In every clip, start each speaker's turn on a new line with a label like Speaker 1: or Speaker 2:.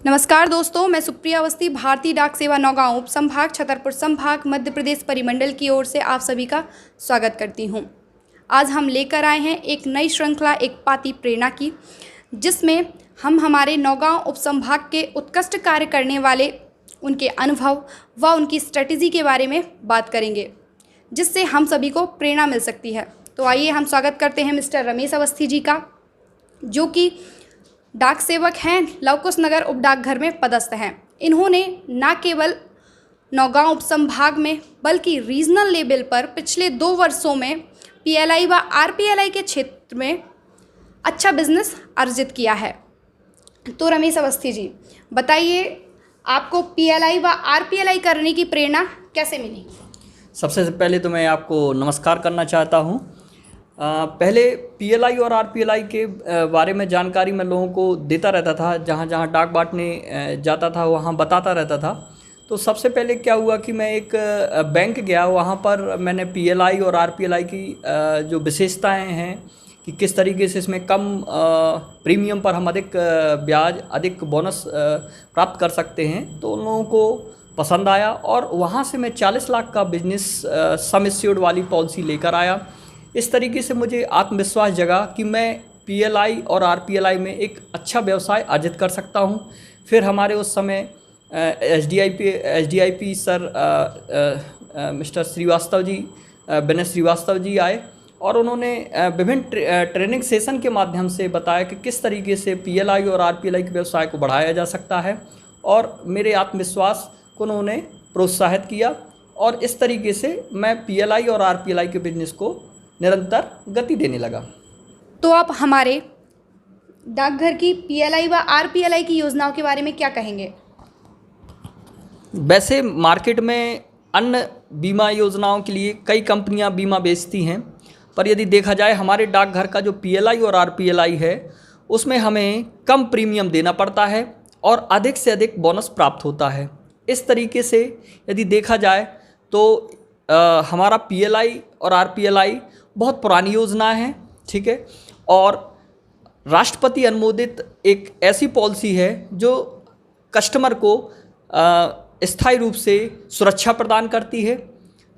Speaker 1: नमस्कार दोस्तों, मैं सुप्रिया अवस्थी भारतीय डाक सेवा नौगांव उप संभाग छतरपुर संभाग मध्य प्रदेश परिमंडल की ओर से आप सभी का स्वागत करती हूं। आज हम लेकर आए हैं एक नई श्रृंखला एक पाती प्रेरणा की, जिसमें हम हमारे नौगांव उप संभाग के उत्कृष्ट कार्य करने वाले उनके अनुभव व उनकी स्ट्रेटजी के बारे में बात करेंगे, जिससे हम सभी को प्रेरणा मिल सकती है। तो आइए हम स्वागत करते हैं मिस्टर रमेश अवस्थी जी का, जो कि डाक सेवक हैं, लवकुश नगर उप डाकघर में पदस्थ हैं। इन्होंने न केवल नौगांव उप संभाग में बल्कि रीजनल लेवल पर पिछले 2 वर्षों में पीएलआई व आरपीएलआई के क्षेत्र में अच्छा बिजनेस अर्जित किया है। तो रमेश अवस्थी जी, बताइए आपको पीएलआई व आरपीएलआई करने की प्रेरणा कैसे मिली?
Speaker 2: सबसे पहले तो मैं आपको नमस्कार करना चाहता हूँ। पहले पीएलआई और आरपीएलआई के बारे में जानकारी मैं लोगों को देता रहता था, जहाँ जहाँ डाक बांटने जाता था वहाँ बताता रहता था। तो सबसे पहले क्या हुआ कि मैं एक बैंक गया, वहाँ पर मैंने पीएलआई और आरपीएलआई की जो विशेषताएं हैं कि किस तरीके से इसमें कम प्रीमियम पर हम अधिक ब्याज अधिक बोनस प्राप्त कर सकते हैं, तो उन लोगों को पसंद आया और वहाँ से मैं 40 लाख का बिजनेस सम एश्योर्ड वाली पॉलिसी लेकर आया। इस तरीके से मुझे आत्मविश्वास जगा कि मैं पीएलआई और आरपीएलआई में एक अच्छा व्यवसाय अर्जित कर सकता हूं। फिर हमारे उस समय एसडीआईपी सर मिस्टर श्रीवास्तव जी विनय श्रीवास्तव जी आए और उन्होंने विभिन्न ट्रेनिंग सेशन के माध्यम से बताया कि किस तरीके से पीएलआई और आरपीएलआई के व्यवसाय को बढ़ाया जा सकता है, और मेरे आत्मविश्वास को उन्होंने प्रोत्साहित किया और इस तरीके से मैं पीएलआई और आरपीएलआई के बिजनेस को निरंतर गति देने लगा।
Speaker 1: तो आप हमारे डाकघर की पीएलआई व आरपीएलआई की योजनाओं के बारे में क्या कहेंगे?
Speaker 2: वैसे मार्केट में अन्य बीमा योजनाओं के लिए कई कंपनियां बीमा बेचती हैं, पर यदि देखा जाए हमारे डाकघर का जो पीएलआई और आरपीएलआई है उसमें हमें कम प्रीमियम देना पड़ता है और अधिक से अधिक बोनस प्राप्त होता है। इस तरीके से यदि देखा जाए तो हमारा पीएलआई और आरपीएलआई बहुत पुरानी योजना है, ठीक है, और राष्ट्रपति अनुमोदित एक ऐसी पॉलिसी है जो कस्टमर को स्थायी रूप से सुरक्षा प्रदान करती है,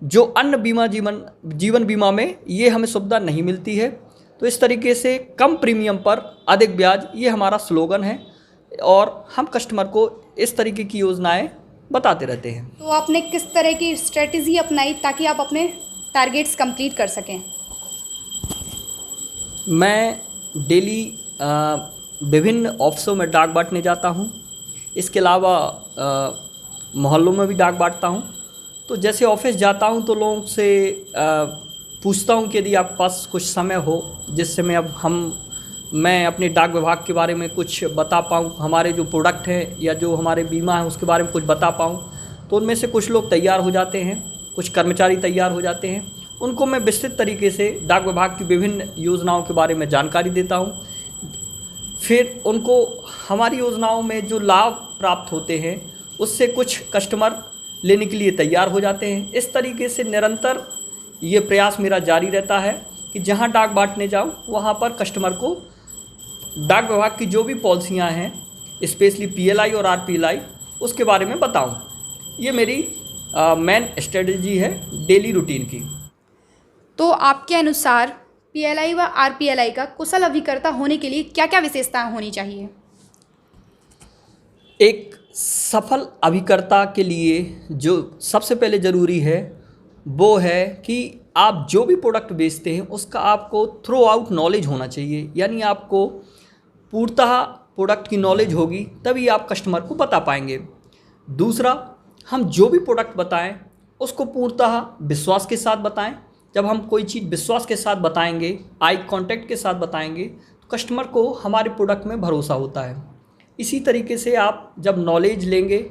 Speaker 2: जो अन्य बीमा जीवन बीमा में ये हमें सुविधा नहीं मिलती है। तो इस तरीके से कम प्रीमियम पर अधिक ब्याज, ये हमारा स्लोगन है और हम कस्टमर को इस तरीके की योजनाएं बताते रहते हैं।
Speaker 1: तो आपने किस तरह की स्ट्रेटजी अपनाई ताकि आप अपने टारगेट्स कंप्लीट कर सकें?
Speaker 2: मैं डेली विभिन्न ऑफिसों में डाक बांटने जाता हूं। इसके अलावा मोहल्लों में भी डाक बांटता हूं। तो जैसे ऑफिस जाता हूं तो लोगों से पूछता हूं कि यदि आपके पास कुछ समय हो जिससे मैं अपने डाक विभाग के बारे में कुछ बता पाऊँ, हमारे जो प्रोडक्ट हैं या जो हमारे बीमा है उसके बारे में कुछ बता पाऊँ। तो उनमें से कुछ लोग तैयार हो जाते हैं, कुछ कर्मचारी तैयार हो जाते हैं। उनको मैं विस्तृत तरीके से डाक विभाग की विभिन्न योजनाओं के बारे में जानकारी देता हूँ। फिर उनको हमारी योजनाओं में जो लाभ प्राप्त होते हैं उससे कुछ कस्टमर लेने के लिए तैयार हो जाते हैं। इस तरीके से निरंतर ये प्रयास मेरा जारी रहता है कि जहाँ डाक बांटने जाऊँ वहाँ पर कस्टमर को डाक विभाग की जो भी पॉलिसियाँ हैं, स्पेशली पीएलआई और आरपीएलआई, उसके बारे में बताऊँ। ये मेरी मेन स्ट्रेटजी है डेली रूटीन की।
Speaker 1: तो आपके अनुसार पीएलआई व आरपीएलआई का कुशल अभिकर्ता होने के लिए क्या क्या विशेषताएं होनी चाहिए?
Speaker 2: एक सफल अभिकर्ता के लिए जो सबसे पहले ज़रूरी है वो है कि आप जो भी प्रोडक्ट बेचते हैं उसका आपको थ्रू आउट नॉलेज होना चाहिए, यानी आपको पूर्णतः प्रोडक्ट की नॉलेज होगी तभी आप कस्टमर को बता पाएंगे। दूसरा, हम जो भी प्रोडक्ट बताएं उसको पूर्णतः विश्वास के साथ बताएं। जब हम कोई चीज़ विश्वास के साथ बताएंगे, आई कांटेक्ट के साथ बताएंगे, तो कस्टमर को हमारे प्रोडक्ट में भरोसा होता है। इसी तरीके से आप जब नॉलेज लेंगे,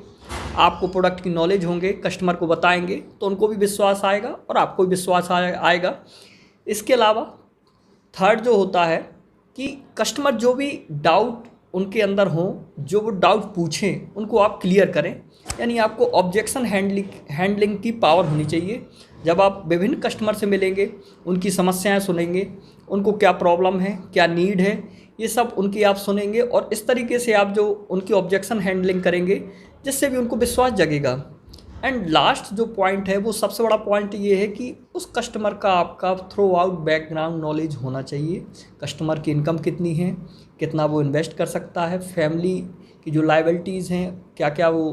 Speaker 2: आपको प्रोडक्ट की नॉलेज होंगे, कस्टमर को बताएंगे तो उनको भी विश्वास आएगा और आपको भी विश्वास आएगा। इसके अलावा थर्ड जो होता है कि कस्टमर जो भी डाउट उनके अंदर हो, जो वो डाउट पूछें उनको आप क्लियर करें, यानी आपको ऑब्जेक्शन हैंडलिंग की पावर होनी चाहिए। जब आप विभिन्न कस्टमर से मिलेंगे, उनकी समस्याएं सुनेंगे, उनको क्या प्रॉब्लम है, क्या नीड है, ये सब उनकी आप सुनेंगे और इस तरीके से आप जो उनकी ऑब्जेक्शन हैंडलिंग करेंगे, जिससे भी उनको विश्वास जगेगा। एंड लास्ट जो पॉइंट है वो सबसे बड़ा पॉइंट ये है कि उस कस्टमर का आपका थ्रू आउट बैकग्राउंड नॉलेज होना चाहिए। कस्टमर की इनकम कितनी है, कितना वो इन्वेस्ट कर सकता है, फैमिली की जो लायबिलिटीज़ हैं, क्या क्या वो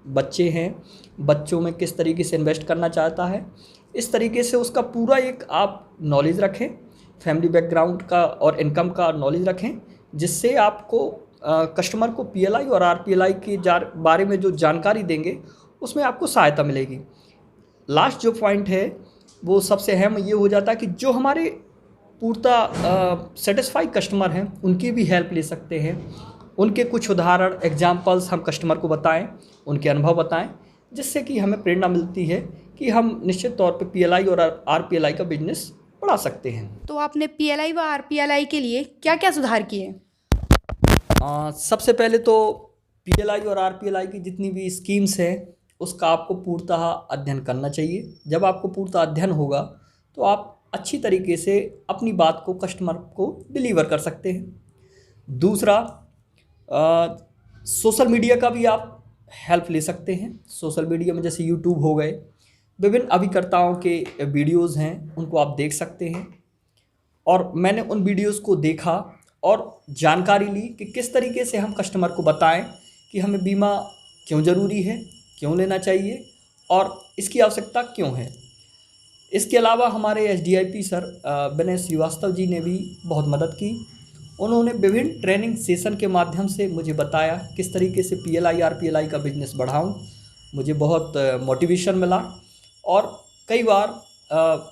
Speaker 2: बच्चे हैं, बच्चों में किस तरीके से इन्वेस्ट करना चाहता है, इस तरीके से उसका पूरा एक आप नॉलेज रखें, फैमिली बैकग्राउंड का और इनकम का नॉलेज रखें, जिससे आपको कस्टमर को पीएलआई और आरपीएलआई के बारे में जो जानकारी देंगे उसमें आपको सहायता मिलेगी। लास्ट जो पॉइंट है वो सबसे अहम ये हो जाता है कि जो हमारे पूर्णतः सेटिस्फाइड कस्टमर हैं उनकी भी हेल्प ले सकते हैं। उनके कुछ उदाहरण एग्जांपल्स हम कस्टमर को बताएं, उनके अनुभव बताएं, जिससे कि हमें प्रेरणा मिलती है कि हम निश्चित तौर पे पीएलआई और आरपीएलआई का बिजनेस बढ़ा सकते हैं।
Speaker 1: तो आपने पीएलआई व आरपीएलआई के लिए क्या क्या सुधार किए?
Speaker 2: सबसे पहले तो पीएलआई और आरपीएलआई की जितनी भी स्कीम्स हैं उसका आपको पूर्णतः अध्ययन करना चाहिए। जब आपको पूर्णतः अध्ययन होगा तो आप अच्छी तरीके से अपनी बात को कस्टमर को डिलीवर कर सकते हैं। दूसरा, सोशल मीडिया का भी आप हेल्प ले सकते हैं। सोशल मीडिया में जैसे यूट्यूब हो गए, विभिन्न अभिकर्ताओं के वीडियोज़ हैं, उनको आप देख सकते हैं। और मैंने उन वीडियोज़ को देखा और जानकारी ली कि किस तरीके से हम कस्टमर को बताएं कि हमें बीमा क्यों ज़रूरी है, क्यों लेना चाहिए और इसकी आवश्यकता क्यों है। इसके अलावा हमारे एसडीआईपी सर विनय श्रीवास्तव जी ने भी बहुत मदद की। उन्होंने विभिन्न ट्रेनिंग सेशन के माध्यम से मुझे बताया किस तरीके से पीएलआई आरपीएलआई का बिजनेस बढ़ाऊं। मुझे बहुत मोटिवेशन मिला। और कई बार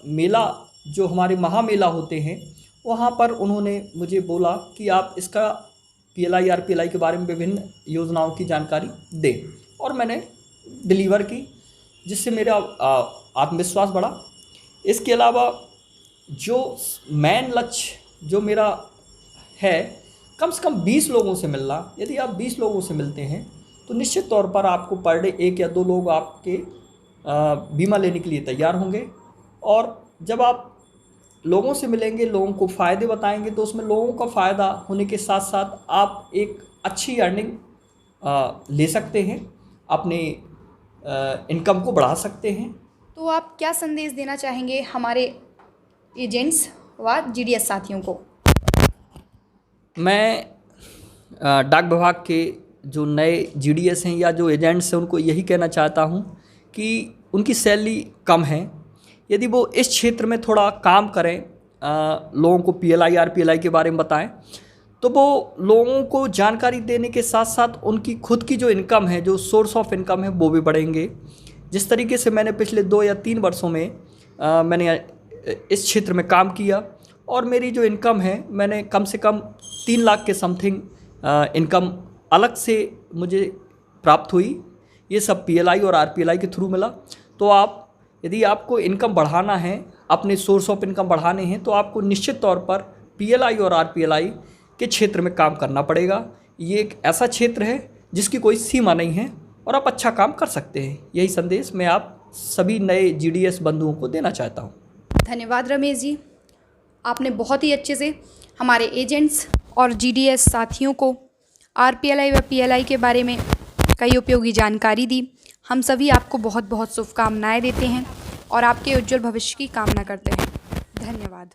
Speaker 2: मेला जो हमारे महामेला होते हैं वहाँ पर उन्होंने मुझे बोला कि आप इसका पीएलआई आरपीएलआई के बारे में विभिन्न योजनाओं की जानकारी दें, और मैंने डिलीवर की, जिससे मेरा आत्मविश्वास बढ़ा। इसके अलावा जो मेन लक्ष्य जो मेरा है, कम से कम 20 लोगों से मिलना। यदि आप 20 लोगों से मिलते हैं तो निश्चित तौर पर आपको पर डे 1 या 2 लोग आपके बीमा लेने के लिए तैयार होंगे। और जब आप लोगों से मिलेंगे, लोगों को फ़ायदे बताएंगे, तो उसमें लोगों का फ़ायदा होने के साथ साथ आप एक अच्छी अर्निंग ले सकते हैं, अपने इनकम को बढ़ा सकते हैं।
Speaker 1: तो आप क्या संदेश देना चाहेंगे हमारे एजेंट्स व जीडीएस साथियों को?
Speaker 2: मैं डाक विभाग के जो नए जीडीएस हैं या जो एजेंट्स हैं उनको यही कहना चाहता हूं कि उनकी सैलरी कम है। यदि वो इस क्षेत्र में थोड़ा काम करें, लोगों को पीएलआई आरपीएलआई के बारे में बताएं, तो वो लोगों को जानकारी देने के साथ साथ उनकी खुद की जो इनकम है, जो सोर्स ऑफ इनकम है, वो भी बढ़ेंगे। जिस तरीके से मैंने पिछले 2 या 3 वर्षों में मैंने इस क्षेत्र में काम किया और मेरी जो इनकम है, मैंने कम से कम 3 लाख के समथिंग इनकम अलग से मुझे प्राप्त हुई। ये सब पीएलआई और आरपीएलआई के थ्रू मिला। तो आप यदि आपको इनकम बढ़ाना है, अपने सोर्स ऑफ इनकम बढ़ाने हैं, तो आपको निश्चित तौर पर पीएलआई और आरपीएलआई के क्षेत्र में काम करना पड़ेगा। ये एक ऐसा क्षेत्र है जिसकी कोई सीमा नहीं है और आप अच्छा काम कर सकते हैं। यही संदेश मैं आप सभी नए जीडीएस बंधुओं को देना चाहता हूँ।
Speaker 1: धन्यवाद रमेश जी, आपने बहुत ही अच्छे से हमारे एजेंट्स और जीडीएस साथियों को आरपीएलआई व पीएलआई के बारे में कई उपयोगी जानकारी दी। हम सभी आपको बहुत बहुत शुभकामनाएं देते हैं और आपके उज्जवल भविष्य की कामना करते हैं। धन्यवाद।